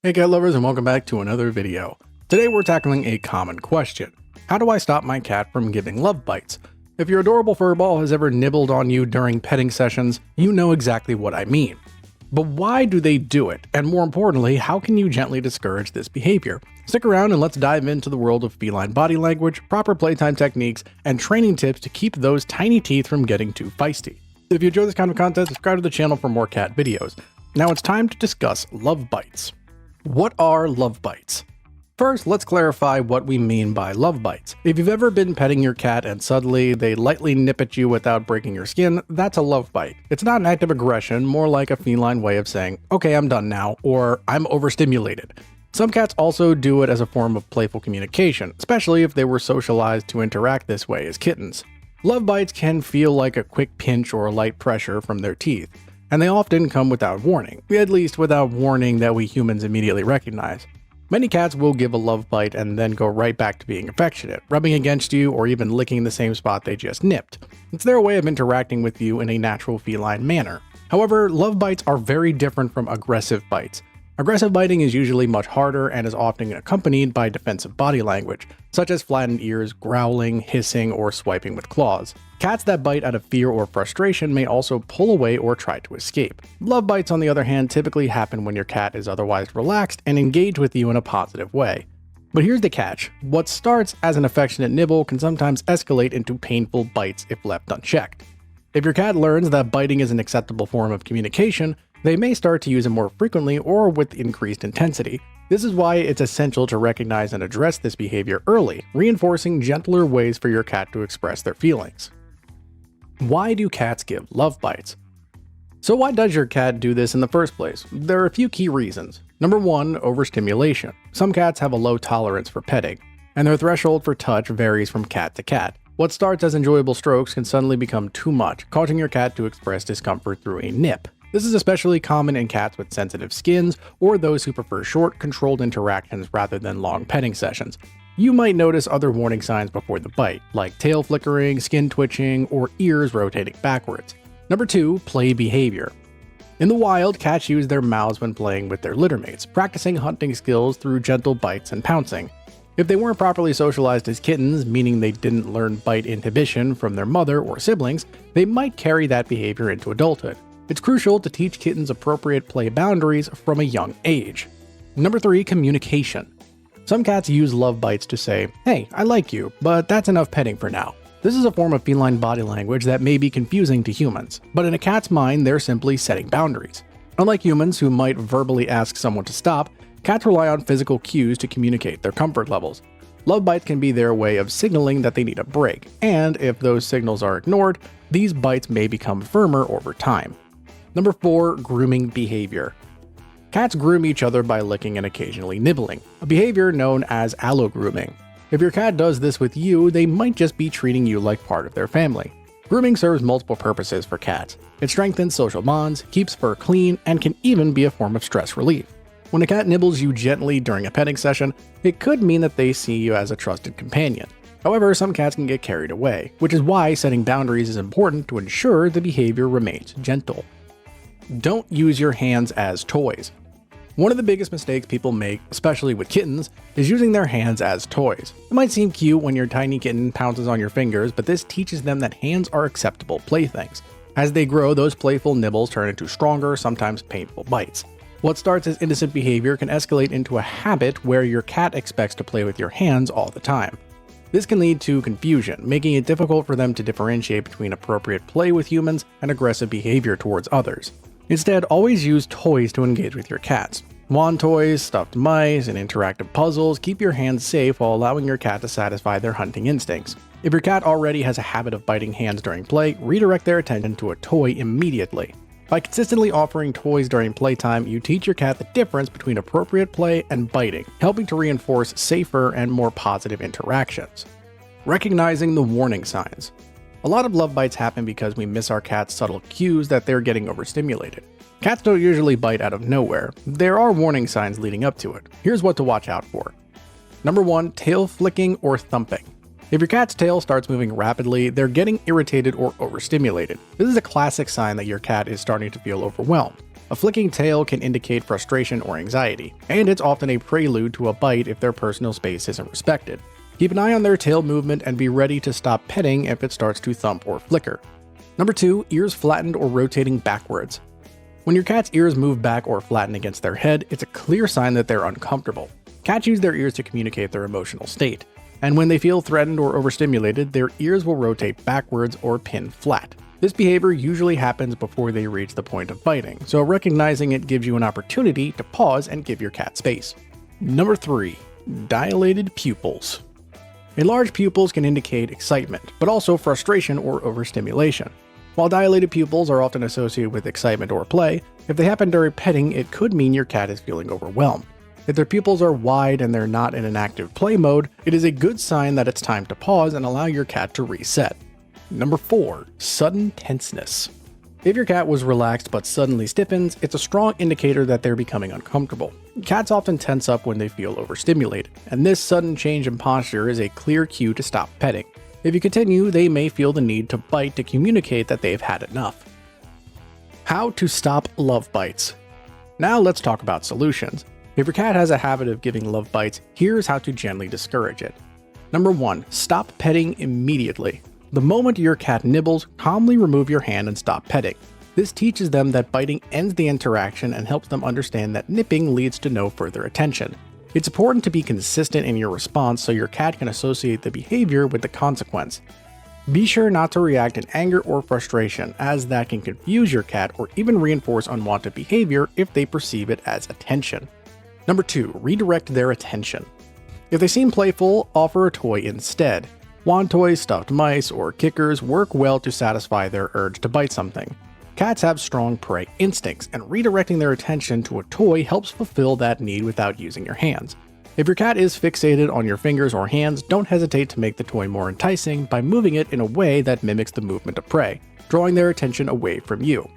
Hey cat lovers, and welcome back to another video. Today we're tackling a common question. How do I stop my cat from giving love bites? If your adorable furball has ever nibbled on you during petting sessions, you know exactly what I mean. But why do they do it? And more importantly, how can you gently discourage this behavior? Stick around and let's dive into the world of feline body language, proper playtime techniques, and training tips to keep those tiny teeth from getting too feisty. If you enjoy this kind of content, subscribe to the channel for more cat videos. Now it's time to discuss love bites. What are love bites? First, let's clarify what we mean by love bites. If you've ever been petting your cat and suddenly they lightly nip at you without breaking your skin, that's a love bite. It's not an act of aggression, more like a feline way of saying, okay, I'm done now, or I'm overstimulated. Some cats also do it as a form of playful communication, especially if they were socialized to interact this way as kittens. Love bites can feel like a quick pinch or a light pressure from their teeth, and they often come without warning, at least without warning that we humans immediately recognize. Many cats will give a love bite and then go right back to being affectionate, rubbing against you or even licking the same spot they just nipped. It's their way of interacting with you in a natural feline manner. However, love bites are very different from aggressive bites. Aggressive biting is usually much harder and is often accompanied by defensive body language, such as flattened ears, growling, hissing, or swiping with claws. Cats that bite out of fear or frustration may also pull away or try to escape. Love bites, on the other hand, typically happen when your cat is otherwise relaxed and engaged with you in a positive way. But here's the catch. What starts as an affectionate nibble can sometimes escalate into painful bites if left unchecked. If your cat learns that biting is an acceptable form of communication, they may start to use it more frequently or with increased intensity. This is why it's essential to recognize and address this behavior early, reinforcing gentler ways for your cat to express their feelings. Why do cats give love bites? So why does your cat do this in the first place? There are a few key reasons. Number 1, overstimulation. Some cats have a low tolerance for petting, and their threshold for touch varies from cat to cat. What starts as enjoyable strokes can suddenly become too much, causing your cat to express discomfort through a nip. This is especially common in cats with sensitive skins or those who prefer short, controlled interactions rather than long petting sessions. You might notice other warning signs before the bite, like tail flickering, skin twitching, or ears rotating backwards. Number 2, play behavior. In the wild, cats use their mouths when playing with their littermates, practicing hunting skills through gentle bites and pouncing. If they weren't properly socialized as kittens, meaning they didn't learn bite inhibition from their mother or siblings, they might carry that behavior into adulthood. It's crucial to teach kittens appropriate play boundaries from a young age. Number 3, communication. Some cats use love bites to say, hey, I like you, but that's enough petting for now. This is a form of feline body language that may be confusing to humans, but in a cat's mind, they're simply setting boundaries. Unlike humans who might verbally ask someone to stop, cats rely on physical cues to communicate their comfort levels. Love bites can be their way of signaling that they need a break, and if those signals are ignored, these bites may become firmer over time. Number 4, grooming behavior. Cats groom each other by licking and occasionally nibbling, a behavior known as allo-grooming. If your cat does this with you, they might just be treating you like part of their family. Grooming serves multiple purposes for cats. It strengthens social bonds, keeps fur clean, and can even be a form of stress relief. When a cat nibbles you gently during a petting session, it could mean that they see you as a trusted companion. However, some cats can get carried away, which is why setting boundaries is important to ensure the behavior remains gentle. Don't use your hands as toys. One of the biggest mistakes people make, especially with kittens, is using their hands as toys. It might seem cute when your tiny kitten pounces on your fingers, but this teaches them that hands are acceptable playthings. As they grow, those playful nibbles turn into stronger, sometimes painful bites. What starts as innocent behavior can escalate into a habit where your cat expects to play with your hands all the time. This can lead to confusion, making it difficult for them to differentiate between appropriate play with humans and aggressive behavior towards others. Instead, always use toys to engage with your cats. Wand toys, stuffed mice, and interactive puzzles keep your hands safe while allowing your cat to satisfy their hunting instincts. If your cat already has a habit of biting hands during play, redirect their attention to a toy immediately. By consistently offering toys during playtime, you teach your cat the difference between appropriate play and biting, helping to reinforce safer and more positive interactions. Recognizing the warning signs. A lot of love bites happen because we miss our cat's subtle cues that they're getting overstimulated. Cats don't usually bite out of nowhere. There are warning signs leading up to it. Here's what to watch out for. Number 1, tail flicking or thumping. If your cat's tail starts moving rapidly, they're getting irritated or overstimulated. This is a classic sign that your cat is starting to feel overwhelmed. A flicking tail can indicate frustration or anxiety, and it's often a prelude to a bite if their personal space isn't respected. Keep an eye on their tail movement and be ready to stop petting if it starts to thump or flicker. Number 2, ears flattened or rotating backwards. When your cat's ears move back or flatten against their head, it's a clear sign that they're uncomfortable. Cats use their ears to communicate their emotional state, and when they feel threatened or overstimulated, their ears will rotate backwards or pin flat. This behavior usually happens before they reach the point of biting, so recognizing it gives you an opportunity to pause and give your cat space. Number 3, dilated pupils. Enlarged pupils can indicate excitement, but also frustration or overstimulation. While dilated pupils are often associated with excitement or play, if they happen during petting, it could mean your cat is feeling overwhelmed. If their pupils are wide and they're not in an active play mode, it is a good sign that it's time to pause and allow your cat to reset. Number 4, sudden tenseness. If your cat was relaxed but suddenly stiffens, it's a strong indicator that they're becoming uncomfortable. Cats often tense up when they feel overstimulated, and this sudden change in posture is a clear cue to stop petting. If you continue, they may feel the need to bite to communicate that they've had enough. How to stop love bites. Now let's talk about solutions. If your cat has a habit of giving love bites, here's how to gently discourage it. Number 1, stop petting immediately. The moment your cat nibbles, calmly remove your hand and stop petting. This teaches them that biting ends the interaction and helps them understand that nipping leads to no further attention. It's important to be consistent in your response so your cat can associate the behavior with the consequence. Be sure not to react in anger or frustration, as that can confuse your cat or even reinforce unwanted behavior if they perceive it as attention. Number 2, redirect their attention. If they seem playful, offer a toy instead. Wand toys, stuffed mice, or kickers work well to satisfy their urge to bite something. Cats have strong prey instincts, and redirecting their attention to a toy helps fulfill that need without using your hands. If your cat is fixated on your fingers or hands, don't hesitate to make the toy more enticing by moving it in a way that mimics the movement of prey, drawing their attention away from you.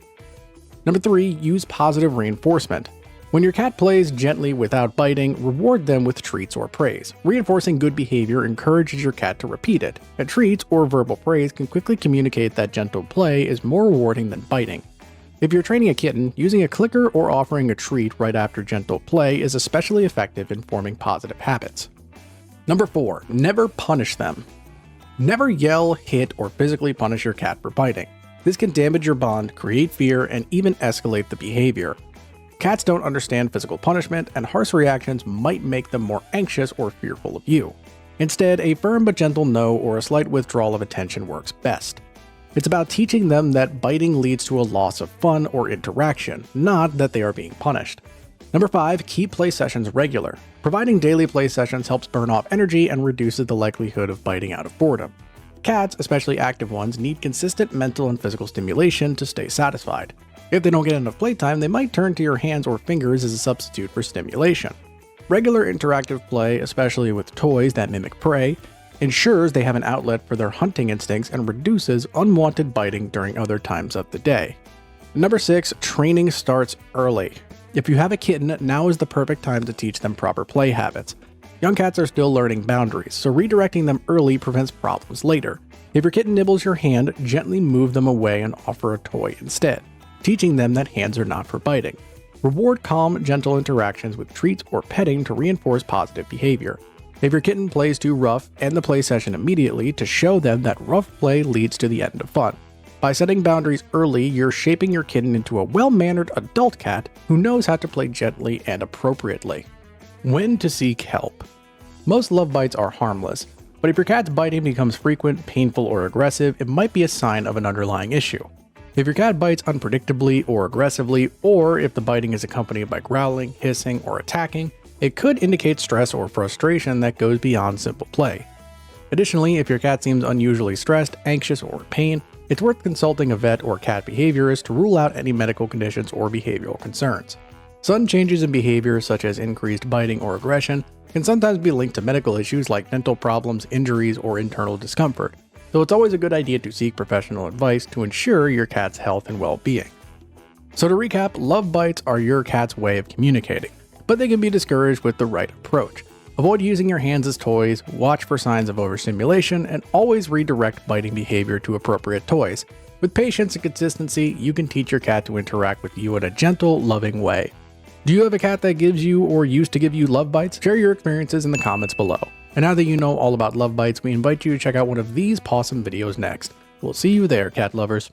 Number 3, use positive reinforcement. When your cat plays gently without biting, reward them with treats or praise. Reinforcing good behavior encourages your cat to repeat it, and treats or verbal praise can quickly communicate that gentle play is more rewarding than biting. If you're training a kitten, using a clicker or offering a treat right after gentle play is especially effective in forming positive habits. Number 4, never punish them. Never yell, hit, or physically punish your cat for biting. This can damage your bond, create fear, and even escalate the behavior. Cats don't understand physical punishment, and harsh reactions might make them more anxious or fearful of you. Instead, a firm but gentle no or a slight withdrawal of attention works best. It's about teaching them that biting leads to a loss of fun or interaction, not that they are being punished. Number 5, keep play sessions regular. Providing daily play sessions helps burn off energy and reduces the likelihood of biting out of boredom. Cats, especially active ones, need consistent mental and physical stimulation to stay satisfied. If they don't get enough playtime, they might turn to your hands or fingers as a substitute for stimulation. Regular interactive play, especially with toys that mimic prey, ensures they have an outlet for their hunting instincts and reduces unwanted biting during other times of the day. Number 6, training starts early. If you have a kitten, now is the perfect time to teach them proper play habits. Young cats are still learning boundaries, so redirecting them early prevents problems later. If your kitten nibbles your hand, gently move them away and offer a toy instead, teaching them that hands are not for biting. Reward calm, gentle interactions with treats or petting to reinforce positive behavior. If your kitten plays too rough, end the play session immediately to show them that rough play leads to the end of fun. By setting boundaries early, you're shaping your kitten into a well-mannered adult cat who knows how to play gently and appropriately. When to seek help. Most love bites are harmless, but if your cat's biting becomes frequent, painful, or aggressive, it might be a sign of an underlying issue. If your cat bites unpredictably or aggressively, or if the biting is accompanied by growling, hissing, or attacking, it could indicate stress or frustration that goes beyond simple play. Additionally, if your cat seems unusually stressed, anxious, or in pain, it's worth consulting a vet or cat behaviorist to rule out any medical conditions or behavioral concerns. Sudden changes in behavior, such as increased biting or aggression, can sometimes be linked to medical issues like dental problems, injuries, or internal discomfort, so it's always a good idea to seek professional advice to ensure your cat's health and well-being. So to recap, love bites are your cat's way of communicating, but they can be discouraged with the right approach. Avoid using your hands as toys, watch for signs of overstimulation, and always redirect biting behavior to appropriate toys. With patience and consistency, you can teach your cat to interact with you in a gentle, loving way. Do you have a cat that gives you or used to give you love bites? Share your experiences in the comments below. And now that you know all about love bites, we invite you to check out one of these PAWSOME videos next. We'll see you there, cat lovers.